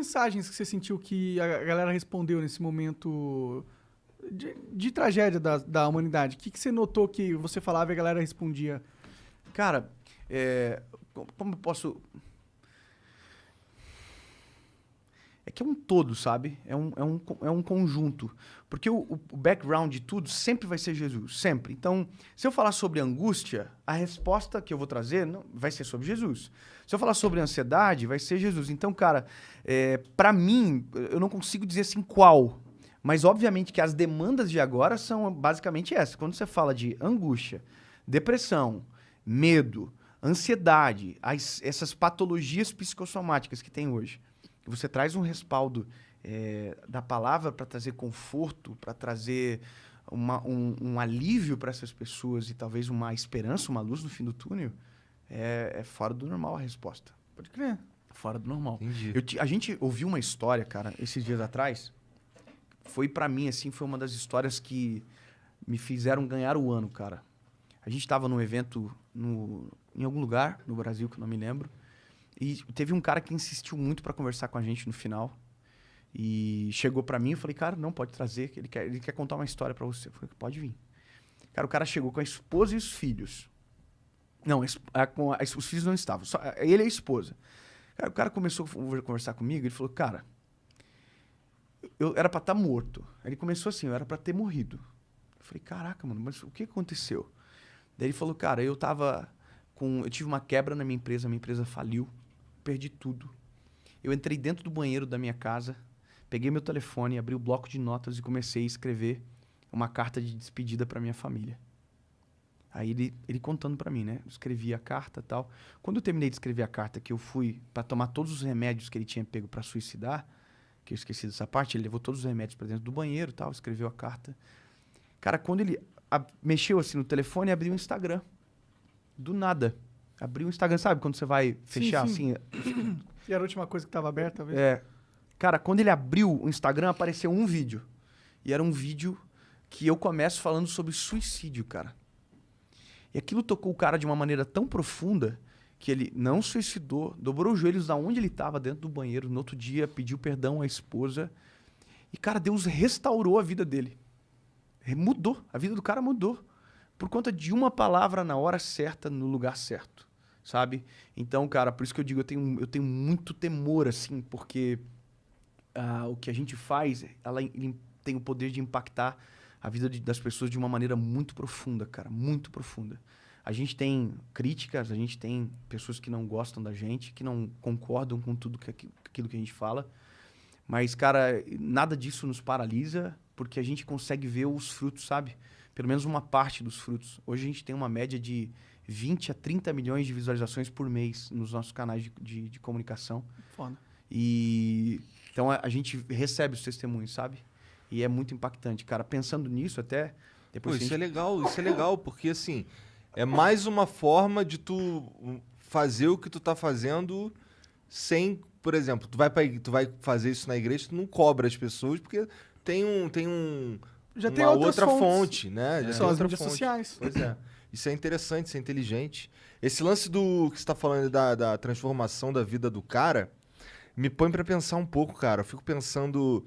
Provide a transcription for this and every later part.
mensagens que você sentiu que a galera respondeu nesse momento de tragédia da humanidade? O que você notou que você falava e a galera respondia? Cara, como eu posso... É que é um todo, sabe? É um conjunto. Porque o background de tudo sempre vai ser Jesus, sempre. Então, se eu falar sobre angústia, a resposta que eu vou trazer vai ser sobre Jesus. Se eu falar sobre ansiedade, vai ser Jesus. Então, cara, pra mim, eu não consigo dizer assim qual. Mas, obviamente, que as demandas de agora são basicamente essas. Quando você fala de angústia, depressão, medo, ansiedade, essas patologias psicossomáticas que tem hoje, você traz um respaldo da palavra para trazer conforto, para trazer um alívio para essas pessoas e talvez uma esperança, uma luz no fim do túnel, é fora do normal a resposta. Pode crer. Fora do normal. Entendi. A gente ouviu uma história, cara, esses dias atrás. Foi para mim, assim, foi uma das histórias que me fizeram ganhar o ano, cara. A gente estava num evento em algum lugar no Brasil, que eu não me lembro. E teve um cara que insistiu muito para conversar com a gente no final. E chegou para mim e falei, cara, não, pode trazer, que ele quer contar uma história para você. Eu falei, pode vir. Cara, o cara chegou com a esposa e os filhos. Não, os filhos não estavam, só ele e a esposa. Cara, o cara começou a conversar comigo, ele falou, cara, eu era pra estar morto. Aí ele começou assim, eu era pra ter morrido. Eu falei, caraca, mano, mas o que aconteceu? Daí ele falou, cara, eu tive uma quebra na minha empresa faliu, perdi tudo. Eu entrei dentro do banheiro da minha casa, peguei meu telefone, abri o bloco de notas e comecei a escrever uma carta de despedida pra minha família. Aí ele contando pra mim, né? Eu escrevi a carta e tal. Quando eu terminei de escrever a carta, que eu fui pra tomar todos os remédios que ele tinha pego pra suicidar, que eu esqueci dessa parte, ele levou todos os remédios pra dentro do banheiro e tal, escreveu a carta. Cara, quando ele mexeu assim no telefone, abriu o Instagram. Do nada. Abriu o Instagram, sabe? Quando você vai fechar sim. assim... E era a última coisa que tava aberta, talvez? Cara, quando ele abriu o Instagram, apareceu um vídeo. E era um vídeo que eu começo falando sobre suicídio, cara. E aquilo tocou o cara de uma maneira tão profunda que ele não suicidou, dobrou os joelhos da onde ele estava, dentro do banheiro. No outro dia, pediu perdão à esposa. E, cara, Deus restaurou a vida dele. Mudou. A vida do cara mudou. Por conta de uma palavra na hora certa, no lugar certo. Sabe? Então, cara, por isso que eu digo, eu tenho muito temor, assim, porque o que a gente faz, ele tem o poder de impactar a vida das pessoas de uma maneira muito profunda, cara, muito profunda. A gente tem críticas, a gente tem pessoas que não gostam da gente, que não concordam com tudo aquilo que a gente fala, mas, cara, nada disso nos paralisa, porque a gente consegue ver os frutos, sabe? Pelo menos uma parte dos frutos. Hoje a gente tem uma média de 20 a 30 milhões de visualizações por mês nos nossos canais de comunicação. Foda. E então a gente recebe os testemunhos, sabe? E é muito impactante, cara. Pensando nisso, até depois. Pô, isso é legal, porque assim, é mais uma forma de tu fazer o que tu tá fazendo sem, por exemplo, tu vai fazer isso na igreja, tu não cobra as pessoas, porque tem Já tem uma outras outra fontes. fonte, né? Já São tem as outra mídias fonte. sociais. Pois é. Isso é interessante, isso é inteligente. Esse lance do que você tá falando da transformação da vida do cara me põe pra pensar um pouco, cara. Eu fico pensando.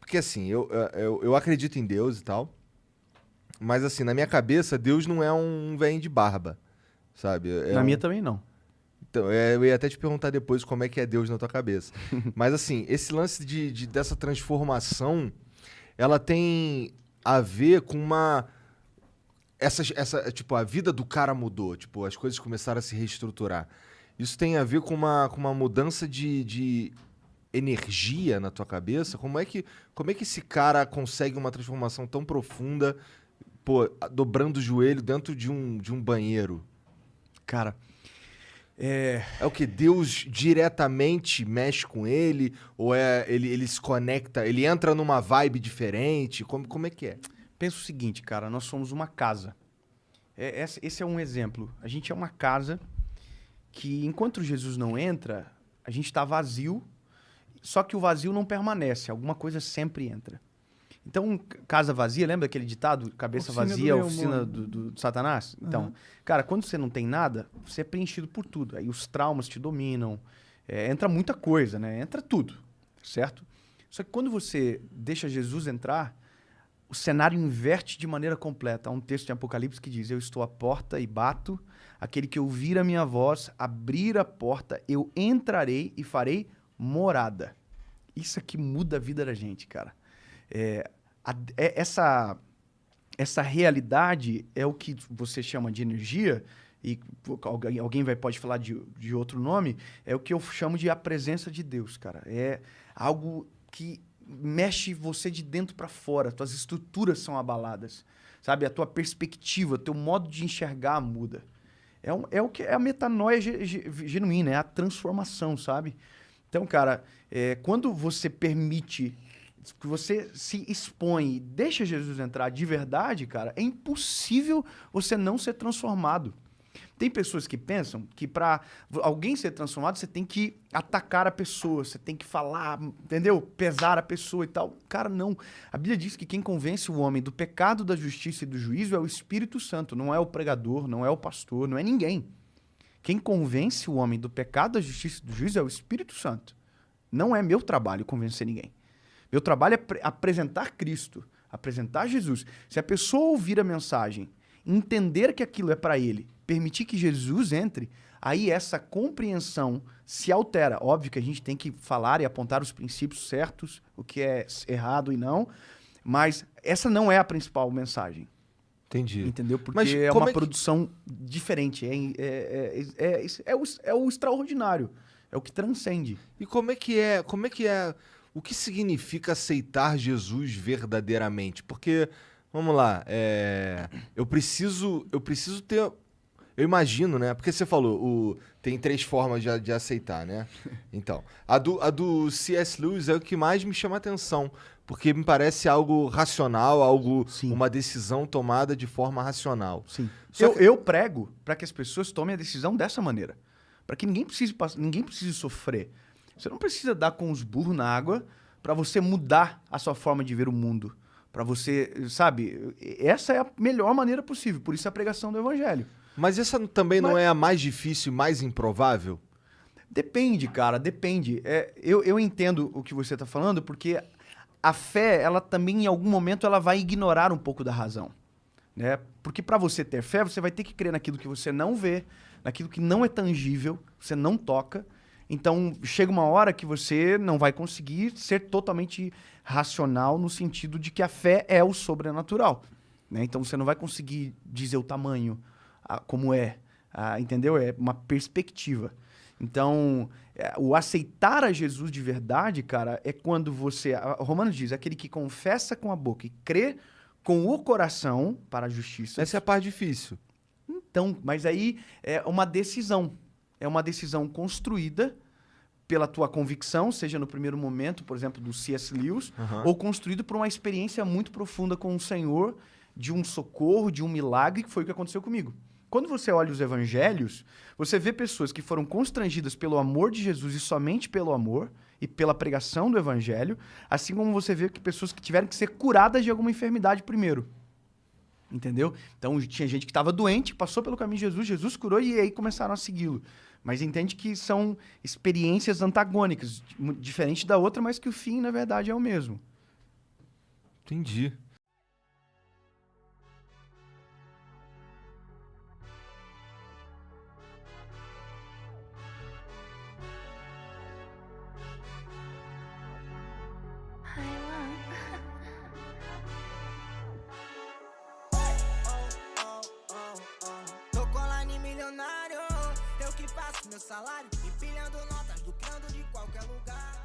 Porque assim, eu acredito em Deus e tal. Mas assim, na minha cabeça, Deus não é um velho de barba, sabe? Na minha também não. Então, eu ia até te perguntar depois como é que é Deus na tua cabeça. Mas assim, esse lance dessa transformação, ela tem a ver com tipo, a vida do cara mudou, tipo, as coisas começaram a se reestruturar. Isso tem a ver com uma mudança de energia na tua cabeça? Como é que esse cara consegue uma transformação tão profunda, pô, dobrando o joelho dentro de um banheiro? Cara, É o que? Deus diretamente mexe com ele? Ou ele se conecta, ele entra numa vibe diferente? Como é que é? pensa o seguinte, cara, nós somos uma casa. Esse é um exemplo. A gente é uma casa que, enquanto Jesus não entra, a gente está vazio, só que o vazio não permanece, alguma coisa sempre entra. Então, casa vazia, lembra aquele ditado? Cabeça Oficina vazia, do oficina do Satanás? Então, cara, quando você não tem nada, você é preenchido por tudo. Aí os traumas te dominam, entra muita coisa, né? Entra tudo, certo? Só que quando você deixa Jesus entrar, o cenário inverte de maneira completa. Há um texto em Apocalipse que diz: eu estou à porta e bato, aquele que ouvir a minha voz, abrir a porta, eu entrarei e farei morada. Isso aqui muda a vida da gente, cara. Essa realidade é o que você chama de energia, e alguém pode falar de outro nome, é o que eu chamo de a presença de Deus, cara. É algo que mexe você de dentro para fora, tuas estruturas são abaladas, sabe? A tua perspectiva, teu modo de enxergar muda. É o que é a metanoia genuína, é a transformação, sabe? Então, cara, quando você permite, que você se expõe e deixa Jesus entrar de verdade, cara, é impossível você não ser transformado. Tem pessoas que pensam que para alguém ser transformado, você tem que atacar a pessoa, você tem que falar, entendeu? Pesar a pessoa e tal. Cara, não. A Bíblia diz que quem convence o homem do pecado, da justiça e do juízo é o Espírito Santo, não é o pregador, não é o pastor, não é ninguém. Quem convence o homem do pecado, da justiça e do juízo é o Espírito Santo. Não é meu trabalho convencer ninguém. Meu trabalho é apresentar Cristo, apresentar Jesus. Se a pessoa ouvir a mensagem, entender que aquilo é para ele, permitir que Jesus entre, aí essa compreensão se altera. Óbvio que a gente tem que falar e apontar os princípios certos, o que é errado e não, mas essa não é a principal mensagem. Entendi. Entendeu? Porque Mas é como uma é que- produção diferente, é o extraordinário, é o que transcende. E como é que é, o que significa aceitar Jesus verdadeiramente? Porque, vamos lá, eu preciso ter, eu imagino, né? Porque você falou, tem 3 formas de aceitar, né? Então, a do C.S. Lewis é o que mais me chama a atenção, porque me parece algo racional, Sim. uma decisão tomada de forma racional. Sim. Só que- Eu prego para que as pessoas tomem a decisão dessa maneira. Para que ninguém precise sofrer. Você não precisa dar com os burros na água para você mudar a sua forma de ver o mundo. Para você, sabe? Essa é a melhor maneira possível. Por isso a pregação do evangelho. Mas essa também não Mas- é a mais difícil e mais improvável? Depende, cara, depende. Eu entendo o que você está falando, porque a fé, ela também, em algum momento, ela vai ignorar um pouco da razão. Né? Porque para você ter fé, você vai ter que crer naquilo que você não vê, naquilo que não é tangível, você não toca. Então, chega uma hora que você não vai conseguir ser totalmente racional no sentido de que a fé é o sobrenatural. Né? Então, você não vai conseguir dizer o tamanho, como é. Entendeu? É uma perspectiva. Então, o aceitar a Jesus de verdade, cara, é quando você... Romanos diz, aquele que confessa com a boca e crê com o coração para a justiça. Essa é a parte difícil. Então, mas aí é uma decisão. É uma decisão construída pela tua convicção, seja no primeiro momento, por exemplo, do C.S. Lewis, ou construído por uma experiência muito profunda com o Senhor, de um socorro, de um milagre, que foi o que aconteceu comigo. Quando você olha os evangelhos, você vê pessoas que foram constrangidas pelo amor de Jesus e somente pelo amor e pela pregação do evangelho, assim como você vê que pessoas que tiveram que ser curadas de alguma enfermidade primeiro. Entendeu? Então tinha gente que estava doente, passou pelo caminho de Jesus, Jesus curou e aí começaram a segui-lo. Mas entende que são experiências antagônicas, diferente da outra, mas que o fim, na verdade, é o mesmo. Entendi. Tô online milionário, eu que faço meu salário, empilhando notas, lucrando de qualquer lugar.